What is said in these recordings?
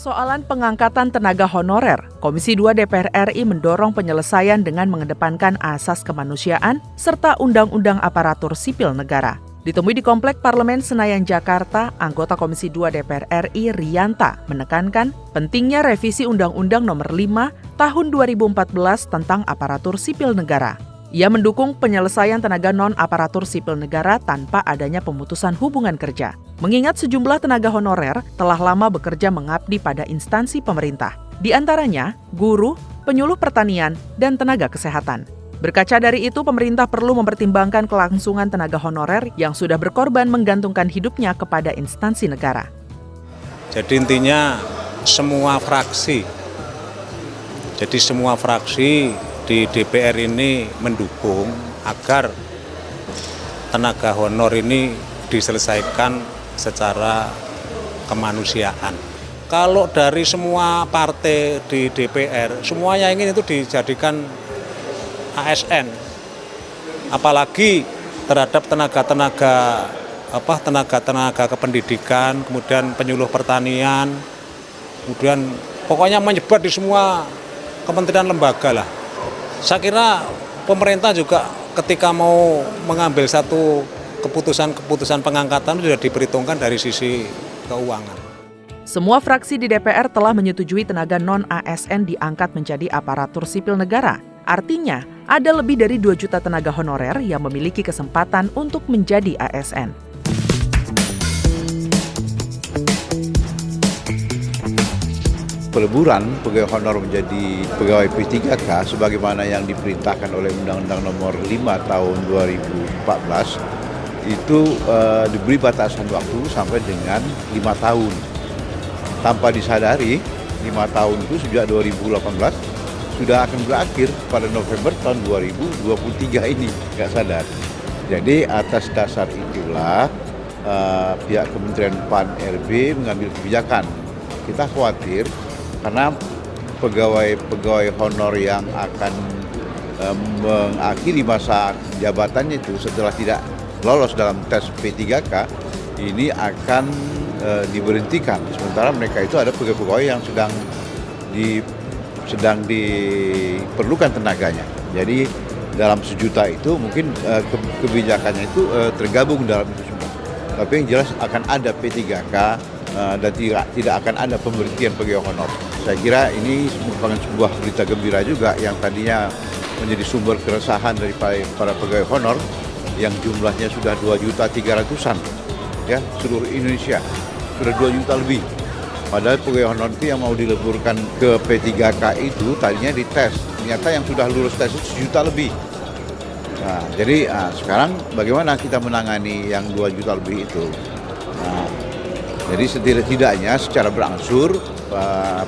persoalan pengangkatan tenaga honorer, Komisi 2 DPR RI mendorong penyelesaian dengan mengedepankan asas kemanusiaan serta Undang-Undang Aparatur Sipil Negara. Ditemui di Komplek Parlemen Senayan, Jakarta, anggota Komisi 2 DPR RI Rianta menekankan pentingnya revisi Undang-Undang Nomor 5 Tahun 2014 tentang Aparatur Sipil Negara. Ia mendukung penyelesaian tenaga non-aparatur sipil negara tanpa adanya pemutusan hubungan kerja. Mengingat sejumlah tenaga honorer telah lama bekerja mengabdi pada instansi pemerintah. Di antaranya, guru, penyuluh pertanian, dan tenaga kesehatan. Berkaca dari itu, pemerintah perlu mempertimbangkan kelangsungan tenaga honorer yang sudah berkorban menggantungkan hidupnya kepada instansi negara. Jadi intinya semua fraksi di DPR ini mendukung agar tenaga honor ini diselesaikan secara kemanusiaan. Kalau dari semua partai di DPR, semuanya ingin itu dijadikan ASN. Apalagi terhadap tenaga kependidikan, kemudian penyuluh pertanian, kemudian pokoknya menyebar di semua kementerian lembaga lah. Saya kira pemerintah juga ketika mau mengambil satu keputusan pengangkatan sudah diperhitungkan dari sisi keuangan. Semua fraksi di DPR telah menyetujui tenaga non-ASN diangkat menjadi aparatur sipil negara. Artinya, ada lebih dari 2 juta tenaga honorer yang memiliki kesempatan untuk menjadi ASN. Peleburan pegawai honor menjadi pegawai P3K sebagaimana yang diperintahkan oleh Undang-Undang Nomor 5 Tahun 2014 itu diberi batasan waktu sampai dengan 5 tahun. Tanpa disadari, 5 tahun itu sejak 2018 sudah akan berakhir pada November tahun 2023 ini, nggak sadar. Jadi atas dasar itulah pihak Kementerian PAN RB mengambil kebijakan. Kita khawatir karena pegawai honor yang akan mengakhiri masa jabatannya itu setelah tidak lolos dalam tes P3K ini akan diberhentikan. Sementara mereka itu ada pegawai yang sedang diperlukan tenaganya. Jadi dalam sejuta itu mungkin kebijakannya itu tergabung dalam itu semua. Tapi yang jelas akan ada P3K dan tidak akan ada pemberhentian pegawai honor. Saya kira ini merupakan sebuah berita gembira juga yang tadinya menjadi sumber keresahan dari para pegawai honor yang jumlahnya sudah 2.300.000-an ya, seluruh Indonesia sudah 2 juta lebih. Padahal pegawai honor itu yang mau dileburkan ke P3K itu tadinya dites, ternyata yang sudah lulus tes itu 1 juta lebih. Nah, jadi sekarang bagaimana kita menangani yang 2 juta lebih itu? Nah, jadi setidaknya secara berangsur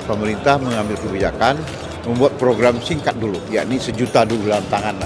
pemerintah mengambil kebijakan membuat program singkat dulu, yakni 1 juta dulu dalam tangan.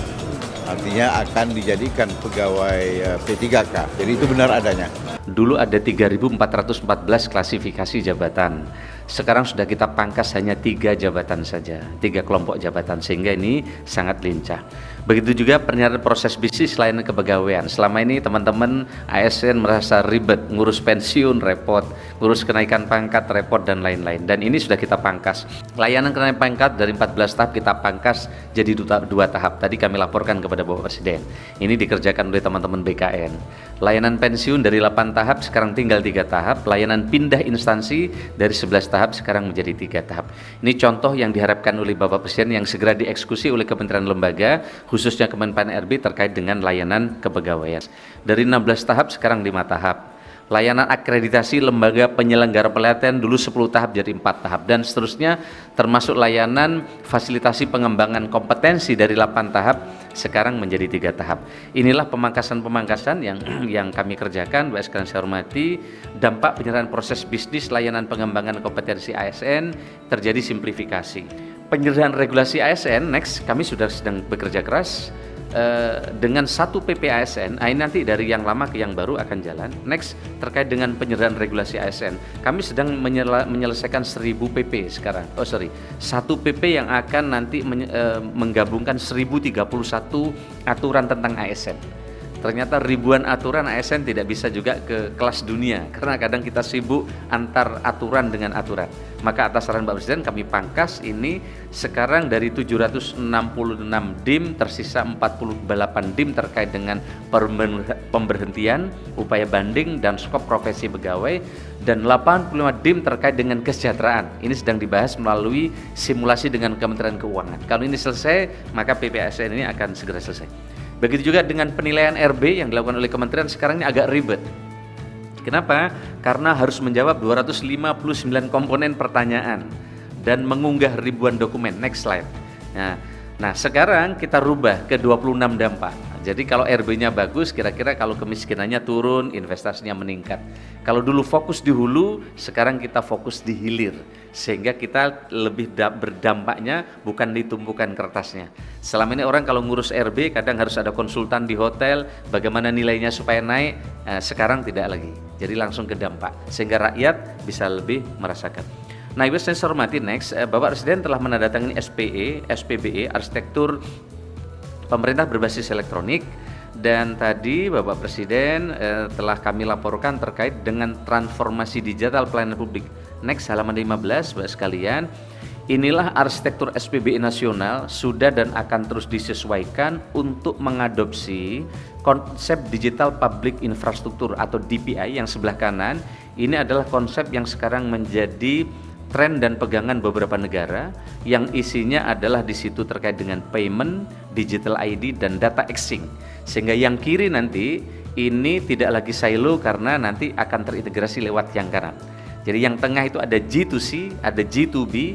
Artinya akan dijadikan pegawai P3K. Jadi itu benar adanya. Dulu ada 3.414 klasifikasi jabatan. Sekarang sudah kita pangkas hanya 3 jabatan saja, 3 kelompok jabatan, sehingga ini sangat lincah. Begitu juga penyelenggaraan proses bisnis layanan kepegawaian. Selama ini teman-teman ASN merasa ribet, ngurus pensiun repot, ngurus kenaikan pangkat repot, dan lain-lain. Dan ini sudah kita pangkas. Layanan kenaikan pangkat dari 14 tahap kita pangkas jadi 2 tahap. Tadi kami laporkan kepada Bapak Presiden. Ini dikerjakan oleh teman-teman BKN. Layanan pensiun dari 8 tahap sekarang tinggal 3 tahap. Layanan pindah instansi dari 11 tahap sekarang menjadi 3 tahap. Ini contoh yang diharapkan oleh Bapak Presiden yang segera dieksekusi oleh kementerian lembaga, khususnya Kemenpan RB terkait dengan layanan kepegawaian. Dari 16 tahap sekarang 5 tahap. Layanan akreditasi lembaga penyelenggara pelatihan dulu 10 tahap jadi 4 tahap, dan seterusnya, termasuk layanan fasilitasi pengembangan kompetensi dari 8 tahap sekarang menjadi 3 tahap. Inilah pemangkasan-pemangkasan yang kami kerjakan. Bapak sekalian saya hormati, dampak penyerahan proses bisnis layanan pengembangan kompetensi ASN terjadi simplifikasi. Penyerahan regulasi ASN, next, kami sudah sedang bekerja keras dengan 1 PP ASN. Ini nanti dari yang lama ke yang baru akan jalan. Next, terkait dengan penyerahan regulasi ASN, kami sedang menyelesaikan 1000 PP sekarang. 1 PP yang akan nanti menggabungkan 1031 aturan tentang ASN. Ternyata ribuan aturan ASN tidak bisa juga ke kelas dunia karena kadang kita sibuk antar aturan dengan aturan. Maka atas saran Pak Presiden kami pangkas ini sekarang dari 766 DIM tersisa 48 DIM terkait dengan pemberhentian, upaya banding dan skop profesi pegawai, dan 85 DIM terkait dengan kesejahteraan. Ini sedang dibahas melalui simulasi dengan Kementerian Keuangan. Kalau ini selesai, maka PPASN ini akan segera selesai. Begitu juga dengan penilaian RB yang dilakukan oleh kementerian sekarang ini agak ribet. Kenapa? Karena harus menjawab 259 komponen pertanyaan dan mengunggah ribuan dokumen. Next slide. Nah sekarang kita rubah ke 26 dampak. Jadi kalau RB-nya bagus, kira-kira kalau kemiskinannya turun, investasinya meningkat. Kalau dulu fokus di hulu, sekarang kita fokus di hilir. Sehingga kita lebih berdampaknya bukan di tumpukan kertasnya. Selama ini orang kalau ngurus RB kadang harus ada konsultan di hotel, bagaimana nilainya supaya naik, sekarang tidak lagi. Jadi langsung ke dampak, sehingga rakyat bisa lebih merasakan. Nah, Ibu saya hormati, next, Bapak Presiden telah menandatangani SPBE, Arsitektur Pemerintah Berbasis Elektronik, dan tadi Bapak Presiden telah kami laporkan terkait dengan transformasi digital pelayanan publik. Next, halaman 15, Bapak sekalian, inilah arsitektur SPBE nasional sudah dan akan terus disesuaikan untuk mengadopsi konsep digital public infrastructure atau DPI yang sebelah kanan. Ini adalah konsep yang sekarang menjadi tren dan pegangan beberapa negara yang isinya adalah di situ terkait dengan payment, digital ID, dan data exchange. Sehingga yang kiri nanti ini tidak lagi silo karena nanti akan terintegrasi lewat yang kanan. Jadi yang tengah itu ada G2C, ada G2B,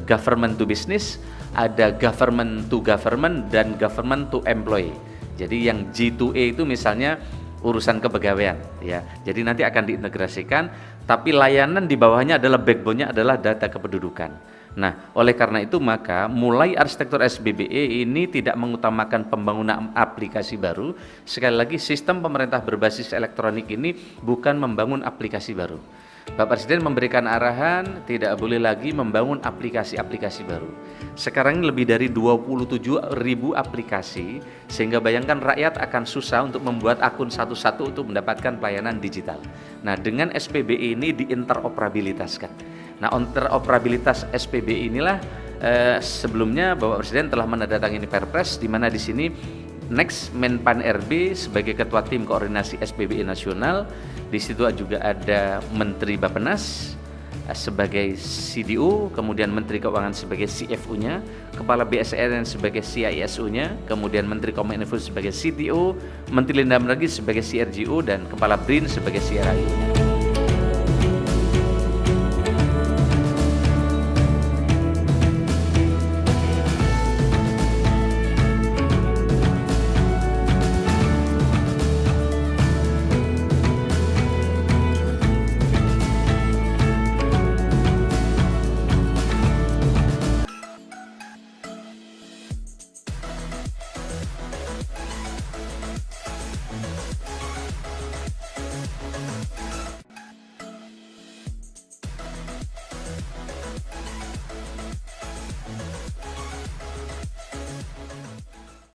government to business, ada government to government, dan government to employee. Jadi yang G2A itu misalnya urusan kepegawaian, ya. Jadi nanti akan diintegrasikan, tapi layanan di bawahnya adalah backbone-nya adalah data kependudukan. Nah, oleh karena itu maka mulai arsitektur SPBE ini tidak mengutamakan pembangunan aplikasi baru. Sekali lagi, sistem pemerintah berbasis elektronik ini bukan membangun aplikasi baru. Bapak Presiden memberikan arahan tidak boleh lagi membangun aplikasi-aplikasi baru. Sekarang ini lebih dari 27.000 aplikasi, sehingga bayangkan rakyat akan susah untuk membuat akun satu-satu untuk mendapatkan pelayanan digital. Nah, dengan SPBE ini diinteroperabilitaskan. Nah, interoperabilitas SPBE inilah sebelumnya Bapak Presiden telah menandatangani Perpres, di mana di sini next Menpan RB sebagai Ketua Tim Koordinasi SPBE Nasional. Di situ juga ada Menteri Bappenas sebagai CDO, kemudian Menteri Keuangan sebagai CFO-nya, Kepala BSN sebagai CISO-nya, kemudian Menteri Kominfo sebagai CTO, Menteri Dalam Negeri sebagai CRGO, dan Kepala BRIN sebagai CRIO-nya.